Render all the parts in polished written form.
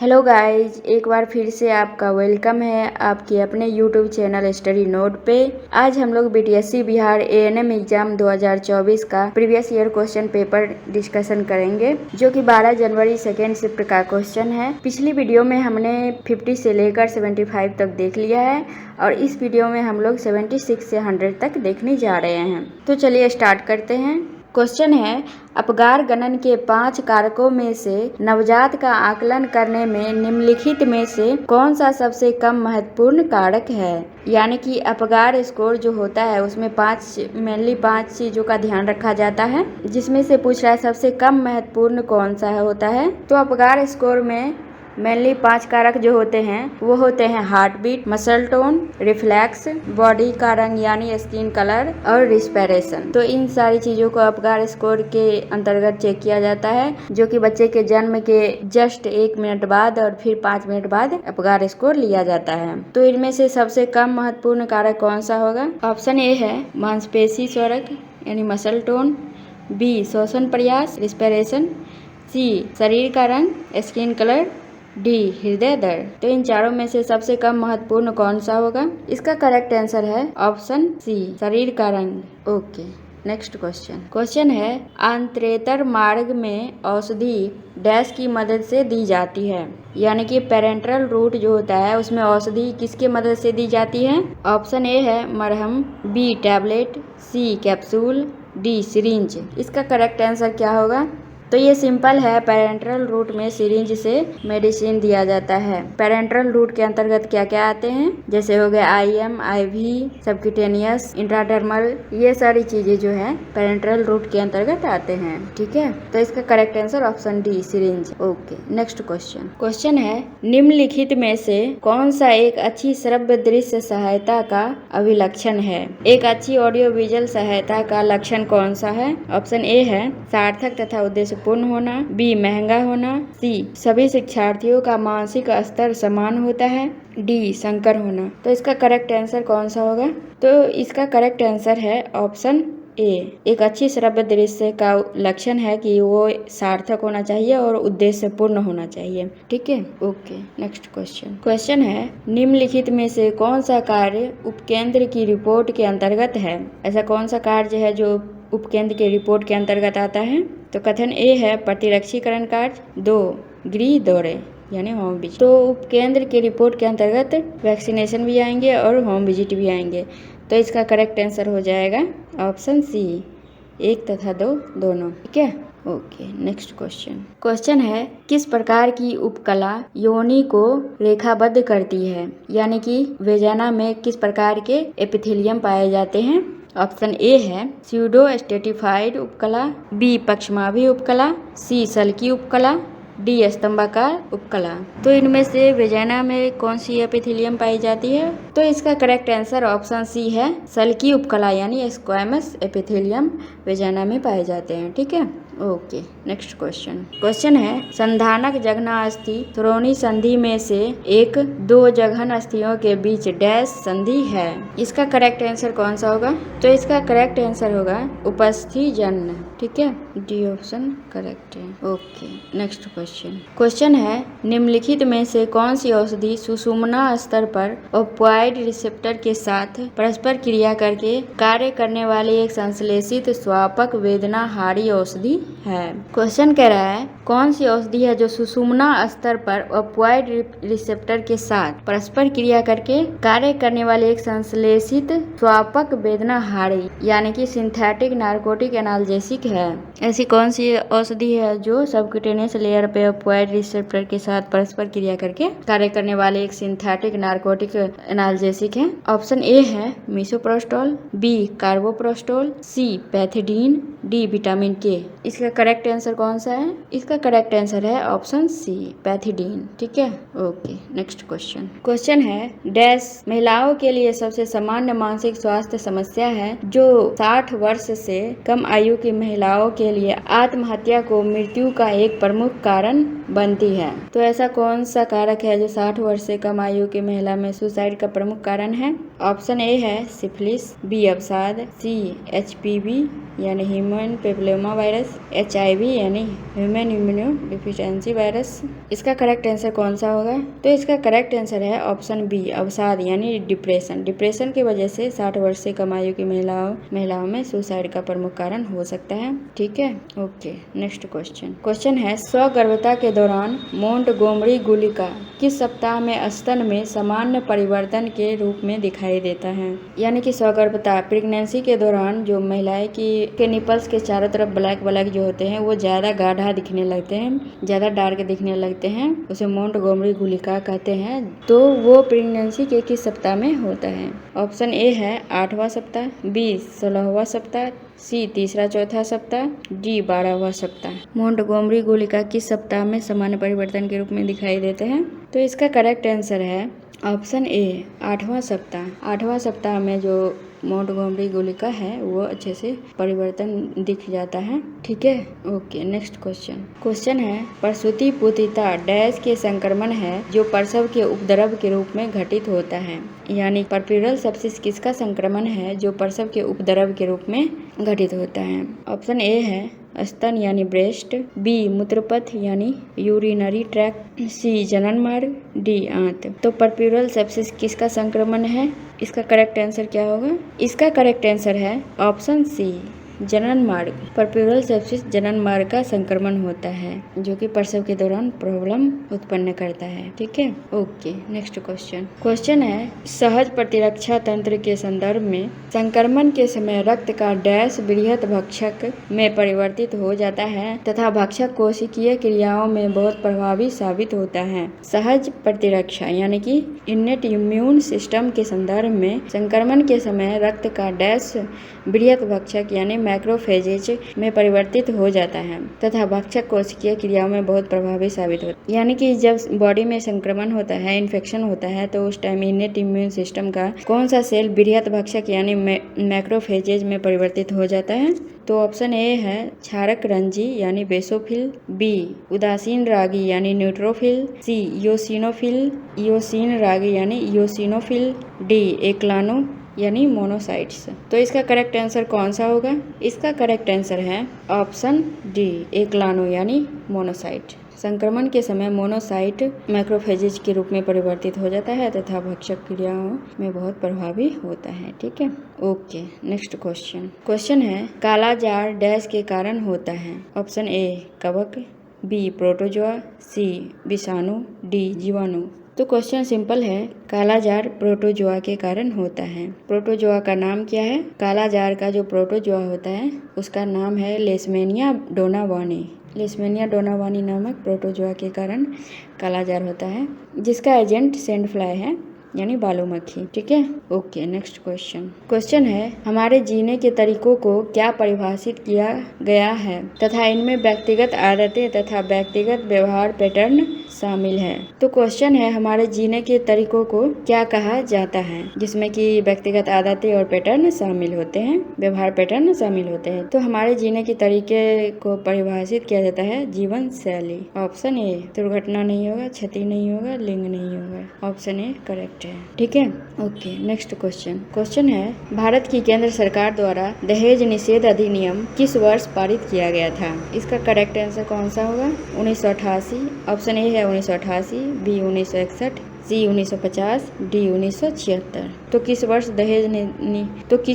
Hello guys, एक बार फिर से आपका वेलकम है आपके अपने यूट्यूब चैनल स्टडी नोट पे। आज हम लोग बीटीएससी बिहार एएनएम एग्जाम 2024 का previous year question paper discussion करेंगे, जो कि 12 जनवरी सेकेंड शिफ्ट का क्वेश्चन है। पिछली वीडियो में हमने 50 से लेकर 75 तक देख लिया है और इस वीडियो में हम लोग 76 से 100 तक देखने जा रहे हैं। तो चलिए स्टार्ट करते हैं। क्वेश्चन है, अपगार गणन के 5 कारकों में से नवजात का आकलन करने में निम्नलिखित में से कौन सा सबसे कम महत्वपूर्ण कारक है। यानी कि अपगार स्कोर जो होता है उसमें मेनली 5 चीजों का ध्यान रखा जाता है, जिसमें से पूछ रहा है सबसे कम महत्वपूर्ण कौन सा होता है। तो अपगार स्कोर में मेनली 5 कारक जो होते हैं वो होते हैं heart beat, muscle tone, reflex, body का रंग यानी स्किन कलर और रिस्पिरेशन। तो इन सारी चीज़ों को अपगार स्कोर के अंतर्गत चेक किया जाता है, जो कि बच्चे के जन्म के जस्ट 1 मिनट बाद और फिर 5 मिनट बाद अपगार स्कोर लिया जाता है। तो इनमें से सबसे कम महत्वपूर्ण कारक कौन सा होगा? ऑप्शन ए है मांसपेशी स्वरक यानी मसल टोन, बी श्वसन प्रयास रिस्पिरेशन, सी शरीर का रंग स्किन कलर, डी हृदय दर। तो इन चारों में से सबसे कम महत्वपूर्ण कौन सा होगा? इसका करेक्ट आंसर है ऑप्शन सी शरीर का रंग। ओके, नेक्स्ट क्वेश्चन है, आंत्रेतर मार्ग में औषधि डैश की मदद से दी जाती है। यानी कि पेरेंट्रल रूट जो होता है उसमें औषधि किसके मदद से दी जाती है? ऑप्शन ए है मरहम, बी टैबलेट, सी कैप्सूल, डी सिरिंज। इसका करेक्ट आंसर क्या होगा? तो ये सिंपल है, पेरेंट्रल रूट में सिरिंज से मेडिसिन दिया जाता है। पेरेंट्रल रूट के अंतर्गत क्या क्या आते हैं? जैसे हो गए आईएम, आईवी, सबक्यूटेनियस, इंट्राडर्मल, ये सारी चीजें जो है पेरेंट्रल रूट के अंतर्गत आते हैं। ठीक है, तो इसका correct answer option D syringe. Okay, next question है, निम्नलिखित में से कौन सा एक अच्छी श्रव्य दृश्य सहायता का अभिलक्षण है? एक अच्छी ऑडियो विजुअल सहायता का लक्षण कौन सा है? ऑप्शन ए है सार्थक तथा उद्देश्य पूर्ण होना, बी महंगा होना, सी सभी शिक्षार्थियों का मानसिक स्तर समान होता है, डी संकर होना। तो इसका करेक्ट आंसर कौन सा होगा? तो इसका करेक्ट आंसर है ऑप्शन ए। एक अच्छी श्रव्य दृश्य का लक्षण है कि वो सार्थक होना चाहिए और उद्देश्य पूर्ण होना चाहिए। ठीक है, ओके, नेक्स्ट क्वेश्चन है, निम्नलिखित में से कौन सा कार्य उपकेंद्र की रिपोर्ट के अंतर्गत है? ऐसा कौन सा कार्य है जो उपकेंद्र के रिपोर्ट के अंतर्गत आता है? तो कथन ए है प्रतिरक्षीकरण कार्य, 2 गृह दौरे यानी होम विजिट। तो उपकेंद्र के रिपोर्ट के अंतर्गत वैक्सीनेशन भी आएंगे और होम विजिट भी आएंगे। तो इसका करेक्ट आंसर हो जाएगा ऑप्शन सी 1 तथा 2 दोनों। ठीक है, ओके, नेक्स्ट क्वेश्चन है, किस प्रकार की उपकला योनि को रेखाबद्ध करती है? यानी कि वेजाना में किस प्रकार के एपिथेलियम पाए जाते हैं? ऑप्शन ए है स्यूडो स्टेटिफाइड उपकला, बी पक्षमाभी उपकला, सी सल्की उपकला, डी स्तंभाकार उपकला। तो इनमें से वेजाना में कौन सी एपिथेलियम पाई जाती है? तो इसका करेक्ट आंसर ऑप्शन सी है सल्की उपकला यानी स्क्वैमस एपिथेलियम वेजाना में पाए जाते हैं। ठीक है, ओके, नेक्स्ट क्वेश्चन है, संधानक जघना अस्थि थ्रोनी संधि में से एक 2 जघन अस्थियों के बीच डैश संधि है। इसका करेक्ट आंसर कौन सा होगा? तो इसका करेक्ट आंसर होगा उपस्थि जन्य। ठीक है, डी ऑप्शन करेक्ट है। ओके, नेक्स्ट क्वेश्चन है, निम्नलिखित में से कौन सी औषधि सुषुम्ना स्तर पर ओपियोइड रिसेप्टर के साथ परस्पर क्रिया करके कार्य करने वाली एक संश्लेषित स्वापक वेदनाहारी औषधि है? क्वेश्चन कह रहा है कौन सी औषधि है जो सुषुम्ना स्तर पर ओपियोइड रिसेप्टर के साथ परस्पर क्रिया करके कार्य करने वाले एक संश्लेषित स्वापक वेदनाहारी यानी कि सिंथेटिक नार्कोटिक एनाल्जेसिक है। ऐसी कौन सी औषधि है जो सबक्यूटेनियस लेयर पे ओपियोइड रिसेप्टर के साथ परस्पर क्रिया करके कार्य करने वाले एक सिंथेटिक नार्कोटिक एनाल्जेसिक है? ऑप्शन ए है मिसोप्रोस्टोल, बी कार्बोप्रोस्टोल, सी पैथिडीन, डी विटामिन के। इसका करेक्ट आंसर कौन सा है? इसका करेक्ट आंसर है ऑप्शन सी पैथिडीन। ठीक है, ओके, नेक्स्ट क्वेश्चन है, डैश महिलाओं के लिए सबसे सामान्य मानसिक स्वास्थ्य समस्या है जो 60 वर्ष से कम आयु की महिलाओं के लिए आत्महत्या को मृत्यु का एक प्रमुख कारण बनती है। तो ऐसा कौन सा कारक है जो 60 वर्ष से कम आयु की महिला में सुसाइड का प्रमुख कारण है? ऑप्शन ए है सिफिलिस, बी अवसाद, सी HPV यानी ह्यूमन पेपिलोमा वायरस, HIV यानी ह्यूमन इम्यूनो डिफिशियंसी वायरस। इसका करेक्ट आंसर कौन सा होगा? तो इसका करेक्ट आंसर है ऑप्शन बी अवसाद यानी डिप्रेशन। डिप्रेशन की वजह से 60 वर्ष से कम आयु की महिलाओं में सुसाइड का प्रमुख कारण हो सकता है। ठीक है, ओके। नेक्स्ट क्वेश्चन है स्वगर्भता के दौरान मोंटगोमरी गुलिका किस सप्ताह में स्तन में सामान्य परिवर्तन के रूप में दिखाई देता है? यानी कि स्वगर्भता प्रेगनेंसी के दौरान जो महिलाएं के निपल्स के चारों तरफ ब्लैक ब्लैक जो होते हैं वो ज़्यादा गाढ़ा दिखने लगते हैं, ज़्यादा डार्क दिखने लगते हैं, उसे मोंटगोमरी गुलिका कहते हैं। तो वो प्रेगनेंसी के किस सप्ताह में होता है? ऑप्शन ए है 8वां सप्ताह, बी 16वां सप्ताह, सी 3-4 सप्ताह, डी 12वां सप्ताह। मोंटगोमरी गुलिका किस सप्ताह में सामान्य परिवर्तन के रूप में दिखाई देते हैं? तो इसका करेक्ट आंसर है ऑप्शन ए 8वां सप्ताह। 8वां सप्ताह में जो मोंटगोमरी गुलिका है वो अच्छे से परिवर्तन दिख जाता है। ठीक है, ओके। नेक्स्ट क्वेश्चन है प्रसूति पुतिता डैश के संक्रमण है जो प्रसव के उपद्रव के रूप में घटित होता है। यानी परप्यूरल सेप्सिस किसका संक्रमण है जो प्रसव के उपद्रव के रूप में घटित होता है? ऑप्शन ए है स्तन यानी ब्रेस्ट, बी मूत्रपथ यानी यूरिनरी ट्रैक्ट, सी जनन मार्ग, डी आंत। तो परप्यूरल सेप्सिस किसका संक्रमण है? इसका करेक्ट आंसर क्या होगा? इसका करेक्ट आंसर है ऑप्शन सी जनन मार्ग। परप्यूरल सेप्सिस जनन मार्ग का संक्रमण होता है जो कि प्रसव के दौरान प्रॉब्लम उत्पन्न करता है। ठीक है, ओके। नेक्स्ट क्वेश्चन है सहज प्रतिरक्षा तंत्र के संदर्भ में संक्रमण के समय रक्त का डैश बृहत भक्षक में परिवर्तित हो जाता है तथा भक्षक कोशिकीय क्रियाओं में बहुत प्रभावी साबित होता है। सहज प्रतिरक्षा यानी कि इन्नेट इम्यून सिस्टम के संदर्भ में संक्रमण के समय रक्त का डैश बृहत भक्षक यानी मैक्रोफेजेज में परिवर्तित हो जाता है तथा भक्षक कोशिकीय क्रियाओं में बहुत प्रभावी साबित होता है। यानी कि जब बॉडी में संक्रमण होता है, इन्फेक्शन होता है, तो उस टाइम इन्नेट इम्यून सिस्टम का कौन सा सेल बृहत भक्षक यानी मैक्रोफेजेज में परिवर्तित हो जाता है? तो ऑप्शन ए है क्षारक रंजी यानी बेसोफिल, बी उदासीन रागी यानी न्यूट्रोफिल, सी योसिन रागी यानी योसिनोफिल, डी एक्लानो यानी मोनोसाइट्स। तो इसका करेक्ट आंसर कौन सा होगा? इसका करेक्ट आंसर है ऑप्शन डी एक्लानो यानी मोनोसाइट। संक्रमण के समय मोनोसाइट मैक्रोफेजेज के रूप में परिवर्तित हो जाता है तथा भक्षक क्रियाओं में बहुत प्रभावी होता है। ठीक है, ओके। नेक्स्ट क्वेश्चन है काला जार डैश के कारण होता है? ऑप्शन ए कवक, बी प्रोटोजोआ, सी विषाणु, डी जीवाणु। तो क्वेश्चन सिंपल है, काला जार प्रोटोजोआ के कारण होता है। प्रोटोजोआ का नाम क्या है? काला जार का जो प्रोटोजोआ होता है उसका नाम है लेशमेनिया डोनावानी। लेशमेनिया डोनावानी नामक प्रोटोजोआ के कारण काला जार होता है जिसका एजेंट सैंड फ्लाई है यानी बालू मक्खी। ठीक है, ओके। नेक्स्ट क्वेश्चन है हमारे जीने के तरीकों को क्या परिभाषित किया गया है तथा इनमें व्यक्तिगत आदतें तथा व्यक्तिगत व्यवहार पैटर्न शामिल है। तो क्वेश्चन है हमारे जीने के तरीकों को क्या कहा जाता है, जिसमें कि व्यक्तिगत आदतें और पैटर्न शामिल होते हैं, व्यवहार पैटर्न शामिल होते हैं। तो हमारे जीने के तरीके को परिभाषित किया जाता है जीवन शैली। ऑप्शन ए दुर्घटना नहीं होगा, क्षति नहीं होगा, लिंग नहीं होगा। ऑप्शन ए करेक्ट है। ठीक है, ओके। नेक्स्ट क्वेश्चन है भारत की केंद्र सरकार द्वारा दहेज निषेध अधिनियम किस वर्ष पारित किया गया था? इसका करेक्ट आंसर कौन सा होगा? 1988। ऑप्शन ए है 1988, बी 1961, सी 1950, डी 1976। तो किस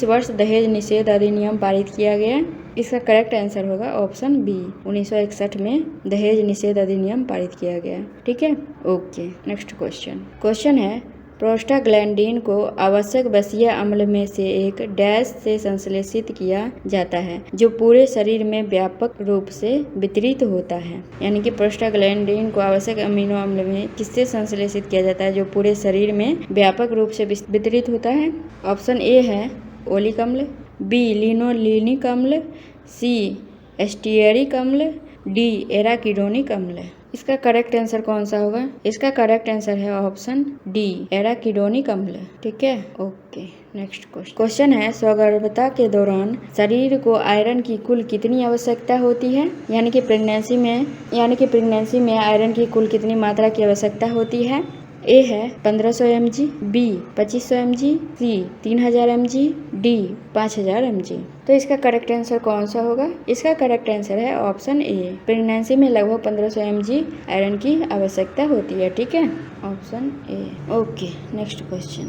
वर्ष दहेज निषेध अधिनियम पारित किया गया? इसका करेक्ट आंसर होगा ऑप्शन बी 1961 में दहेज निषेध अधिनियम पारित किया गया। ठीक है, ओके। नेक्स्ट क्वेश्चन है प्रोस्टाग्लैंडिन को आवश्यक वसीय अम्ल में से एक डैश से संश्लेषित किया जाता है जो पूरे शरीर में व्यापक रूप से वितरित होता है। यानी कि प्रोस्टाग्लैंडिन को आवश्यक अमीनो अम्ल में किससे संश्लेषित किया जाता है जो पूरे शरीर में व्यापक रूप से वितरित होता है? ऑप्शन ए है ओलिक अम्ल, बी लिनोलिनिक अम्ल, सी एस्टियरिक अम्ल, डी एराकिडोनिक अम्ल। इसका करेक्ट आंसर कौन सा होगा? इसका करेक्ट आंसर है ऑप्शन डी एराकिडोनिक अम्ल। ठीक है, ओके। नेक्स्ट क्वेश्चन है, स्वगर्भता के दौरान शरीर को आयरन की कुल कितनी आवश्यकता होती है? यानी कि प्रेगनेंसी में आयरन की कुल कितनी मात्रा की आवश्यकता होती है? ए है 1500 mg, बी 2500 mg, सी 3000 mg, डी 5000 mg। तो इसका करेक्ट आंसर कौन सा होगा? इसका करेक्ट आंसर है ऑप्शन ए। प्रेगनेंसी में लगभग 1500 mg आयरन की आवश्यकता होती है। ठीक है, option A. Okay, next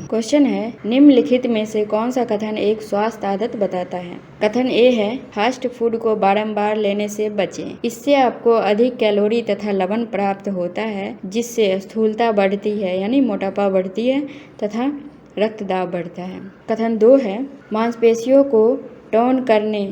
question है, निम्नलिखित में से कौन सा कथन एक स्वास्थ्य आदत बताता है? कथन ए है, फास्ट फूड को बारंबार लेने से बचें, इससे आपको अधिक कैलोरी तथा लवण प्राप्त होता है, जिससे स्थूलता बढ़ती है यानी मोटापा बढ़ती है तथा रक्तदाब बढ़ता है। कथन 2 है, मांसपेशियों को टोन करने,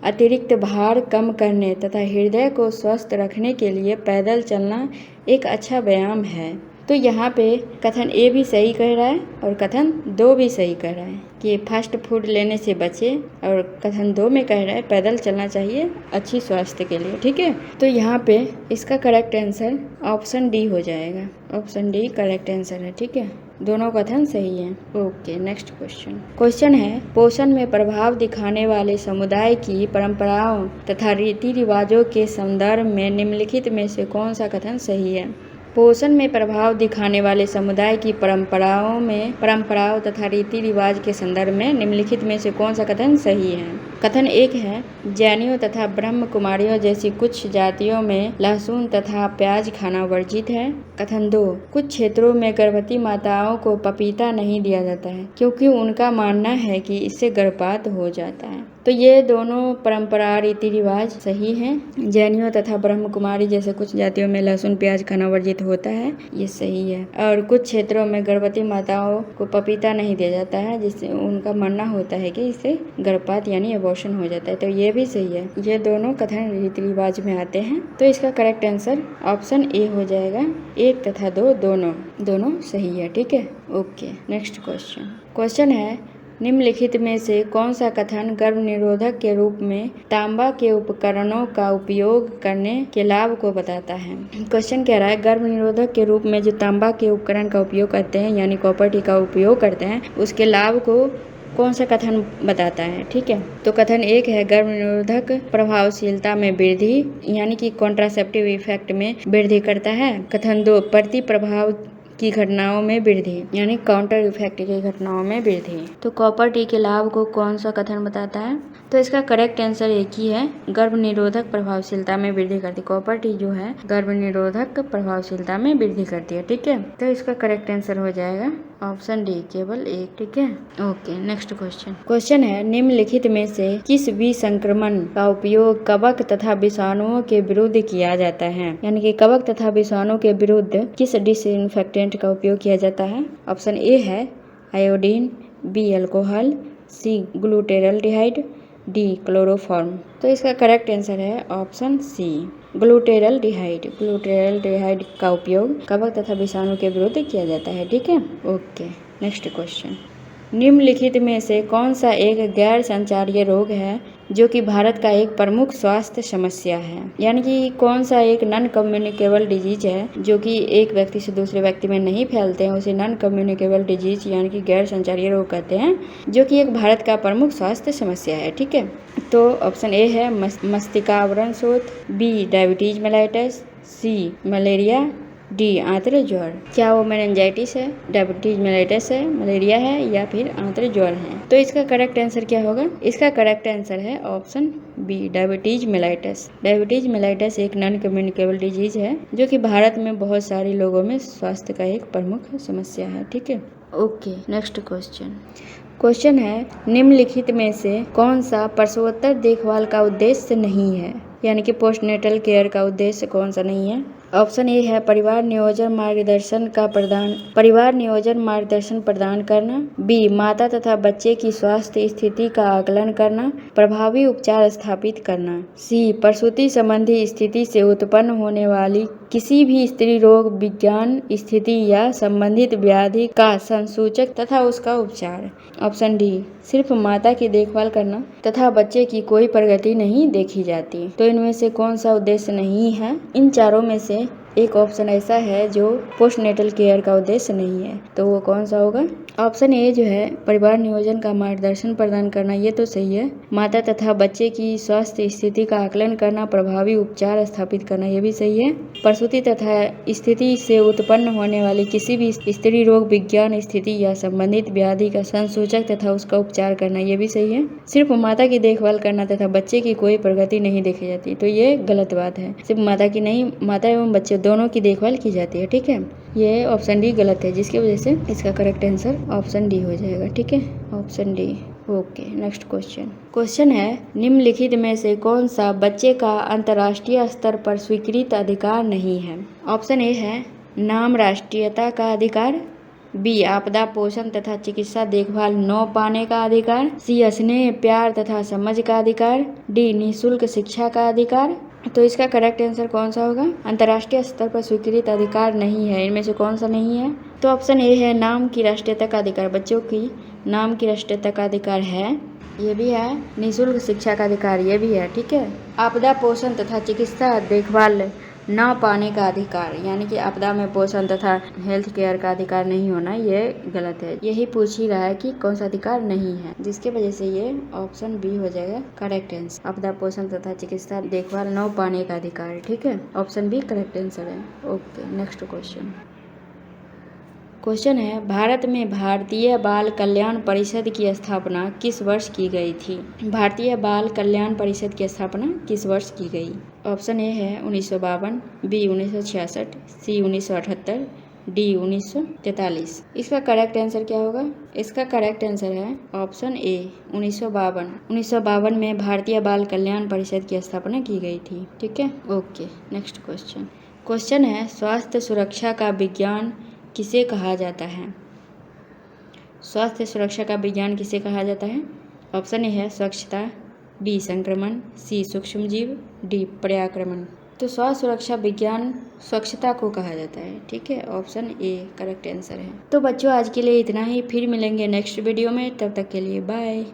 अतिरिक्त भार कम करने तथा हृदय को स्वस्थ रखने के लिए पैदल चलना एक अच्छा व्यायाम है। तो यहाँ पे कथन ए भी सही कह रहा है और कथन 2 भी सही कह रहा है कि फास्ट फूड लेने से बचे, और कथन 2 में कह रहा है पैदल चलना चाहिए अच्छी स्वास्थ्य के लिए। ठीक है, तो यहाँ पे इसका करेक्ट आंसर ऑप्शन डी हो जाएगा। ऑप्शन डी करेक्ट आंसर है। ठीक है, दोनों कथन सही हैं। ओके, नेक्स्ट क्वेश्चन है, पोषण में प्रभाव दिखाने वाले समुदाय की परंपराओं तथा रीति रिवाजों के संदर्भ में निम्नलिखित में से कौन सा कथन सही है? पोषण में प्रभाव दिखाने वाले समुदाय की परंपराओं तथा रीति रिवाज के संदर्भ में निम्नलिखित में से कौन सा कथन सही है? कथन 1 है, जैनियों तथा ब्रह्म कुमारियों जैसी कुछ जातियों में लहसुन तथा प्याज खाना वर्जित है। कथन 2, कुछ क्षेत्रों में गर्भवती माताओं को पपीता नहीं दिया जाता है क्योंकि उनका मानना है कि इससे गर्भपात हो जाता है। तो ये दोनों परंपरा रीति रिवाज सही हैं। जैनियों तथा ब्रह्म कुमारी जैसे कुछ जातियों में लहसुन प्याज खाना वर्जित होता है, ये सही है। और कुछ क्षेत्रों में गर्भवती माताओं को पपीता नहीं दिया जाता है, जिससे उनका मानना होता है कि इससे गर्भपात यानी अबॉर्शन हो जाता है। तो ये भी सही है। ये दोनों कथन रीति रिवाज में आते हैं। तो इसका करेक्ट आंसर ऑप्शन ए हो जाएगा। 1 तथा 2 दोनों सही है। ठीक है, ओके, नेक्स्ट क्वेश्चन है, निम्नलिखित में से कौन सा कथन गर्भ निरोधक के रूप में तांबा के उपकरणों का उपयोग करने के लाभ को बताता है? क्वेश्चन कह रहा है, गर्भ निरोधक के रूप में जो तांबा के उपकरण का उपयोग करते हैं यानी कॉपर टी का उपयोग करते हैं, उसके लाभ को कौन सा कथन बताता है? ठीक है, तो कथन 1 है, गर्भ निरोधक प्रभावशीलता में वृद्धि यानी कि कॉन्ट्रासेप्टिव इफेक्ट में वृद्धि करता है। कथन 2, प्रति प्रभाव की घटनाओं में वृद्धि यानी काउंटर इफेक्ट की घटनाओं में वृद्धि। तो कॉपर टी के लाभ को कौन सा कथन बताता है? तो इसका करेक्ट आंसर एक ही है, गर्भ निरोधक प्रभावशीलता में वृद्धि करती है। कॉपर टी जो है गर्भ निरोधक प्रभावशीलता में वृद्धि करती है। ठीक है, तो इसका करेक्ट आंसर हो जाएगा ऑप्शन डी, केवल 1। ठीक है, ओके, नेक्स्ट क्वेश्चन है, निम्नलिखित में से किस विसंक्रमण का उपयोग कवक तथा विषाणुओं के विरुद्ध किया जाता है? यानी कि कवक तथा विषाणु के विरुद्ध किस डिसइंफेक्टेंट का उपयोग किया जाता है? ऑप्शन ए है आयोडीन, बी अल्कोहल, सी ग्लूटेरल्डिहाइड, डी क्लोरोफॉर्म। तो इसका करेक्ट आंसर है ऑप्शन सी, ग्लूटेरल्डिहाइड का उपयोग कवक तथा विषाणु के विरुद्ध किया जाता है। ठीक है, ओके, नेक्स्ट क्वेश्चन, निम्नलिखित में से कौन सा एक गैर संचारीय रोग है जो कि भारत का एक प्रमुख स्वास्थ्य समस्या है? यानी कि कौन सा एक नॉन कम्युनिकेबल डिजीज है जो कि एक व्यक्ति से दूसरे व्यक्ति में नहीं फैलते हैं, उसे नॉन कम्युनिकेबल डिजीज यानी कि गैर संचारीय रोग कहते हैं, जो कि एक भारत का प्रमुख स्वास्थ्य समस्या है। ठीक है, तो ऑप्शन ए है मस्तिष्क आवरण शोथ, बी डायबिटीज मेलाइटस, सी मलेरिया, डी आंत्र ज्वर। क्या वो मेनिंजाइटिस है, डायबिटीज मेलाइटस है, मलेरिया है या फिर आंत्र ज्वर है? तो इसका करेक्ट आंसर क्या होगा? इसका करेक्ट आंसर है option B, diabetes mellitus. Diabetes mellitus एक नॉन कम्युनिकेबल डिजीज है जो कि भारत में बहुत सारे लोगों में स्वास्थ्य का एक प्रमुख समस्या है। ठीक है, ओके, नेक्स्ट क्वेश्चन है, निम्नलिखित में से कौन सा प्रसवोत्तर देखभाल का उद्देश्य नहीं है? यानी कि पोस्टनेटल केयर का उद्देश्य कौन सा नहीं है? ऑप्शन ए है परिवार नियोजन मार्गदर्शन प्रदान करना, बी माता तथा बच्चे की स्वास्थ्य स्थिति का आकलन करना, प्रभावी उपचार स्थापित करना, सी प्रसूति संबंधी स्थिति से उत्पन्न होने वाली किसी भी स्त्री रोग विज्ञान स्थिति या संबंधित व्याधि का संसूचक तथा उसका उपचार। ऑप्शन डी, सिर्फ माता की देखभाल करना तथा बच्चे की कोई प्रगति नहीं देखी जाती। तो इनमें से कौन सा उद्देश्य नहीं है? इन चारों में से एक ऑप्शन ऐसा है जो पोस्टनेटल केयर का उद्देश्य नहीं है, तो वो कौन सा होगा? ऑप्शन ए जो है परिवार नियोजन का मार्गदर्शन प्रदान करना, ये तो सही है। माता तथा बच्चे की स्वास्थ्य स्थिति का आकलन करना, प्रभावी उपचार स्थापित करना, ये भी सही है। प्रसूति तथा स्थिति से उत्पन्न होने वाली किसी भी स्त्री रोग विज्ञान स्थिति या संबंधित व्याधि का संसूचक तथा उसका उपचार करना, ये भी सही है। सिर्फ माता की देखभाल करना तथा बच्चे की कोई प्रगति नहीं देखी जाती, तो ये गलत बात है। सिर्फ माता की नहीं, माता एवं बच्चे दोनों की देखभाल की जाती है। ठीक है, ये ऑप्शन डी गलत है, जिसकी वजह से इसका करेक्ट आंसर ऑप्शन डी हो जाएगा। ठीक है, option D. Okay, next question है निम्नलिखित में से कौन सा बच्चे का अंतर्राष्ट्रीय स्तर पर स्वीकृत अधिकार नहीं है? ऑप्शन ए है नाम राष्ट्रीयता का अधिकार, बी आपदा पोषण तथा चिकित्सा देखभाल न पाने का अधिकार, सी स्नेह प्यार तथा समझ का अधिकार, डी निःशुल्क शिक्षा का अधिकार। तो इसका करेक्ट आंसर कौन सा होगा? अंतर्राष्ट्रीय स्तर पर स्वीकृत अधिकार नहीं है, इनमें से कौन सा नहीं है? तो ऑप्शन ए है नाम की राष्ट्रीयता का अधिकार, बच्चों की नाम की राष्ट्रीयता का अधिकार है, ये भी है। निःशुल्क शिक्षा का अधिकार, ये भी है। ठीक है, आपदा पोषण तथा चिकित्सा देखभाल न पाने का अधिकार, यानी कि आपदा में पोषण तथा हेल्थ केयर का अधिकार नहीं होना, ये गलत है। यही पूछ ही रहा है कि कौन सा अधिकार नहीं है, जिसके वजह से ये ऑप्शन बी हो जाएगा करेक्ट आंसर। आपदा पोषण तथा चिकित्सा देखभाल न पाने का अधिकार। ठीक है, ऑप्शन बी करेक्ट आंसर है। ओके, नेक्स्ट क्वेश्चन है भारत में भारतीय बाल कल्याण परिषद की स्थापना किस वर्ष की गई थी? भारतीय बाल कल्याण परिषद की स्थापना किस वर्ष की गई? ऑप्शन ए है 1952, बी 1966, सी 1978, डी 1943। इसका करेक्ट आंसर क्या होगा? इसका करेक्ट आंसर है ऑप्शन ए 1952। 1952 में भारतीय बाल कल्याण परिषद की स्थापना की गई थी। ठीक है, ओके, नेक्स्ट क्वेश्चन है स्वास्थ्य सुरक्षा का विज्ञान किसे कहा जाता है? स्वास्थ्य सुरक्षा का विज्ञान किसे कहा जाता है? ऑप्शन ए है स्वच्छता, बी संक्रमण, सी सूक्ष्मजीव, डी पर्याक्रमण। तो स्वास्थ्य सुरक्षा विज्ञान स्वच्छता को कहा जाता है। ठीक है, ऑप्शन ए करेक्ट आंसर है। तो बच्चों आज के लिए इतना ही, फिर मिलेंगे नेक्स्ट वीडियो में, तब तक के लिए बाय।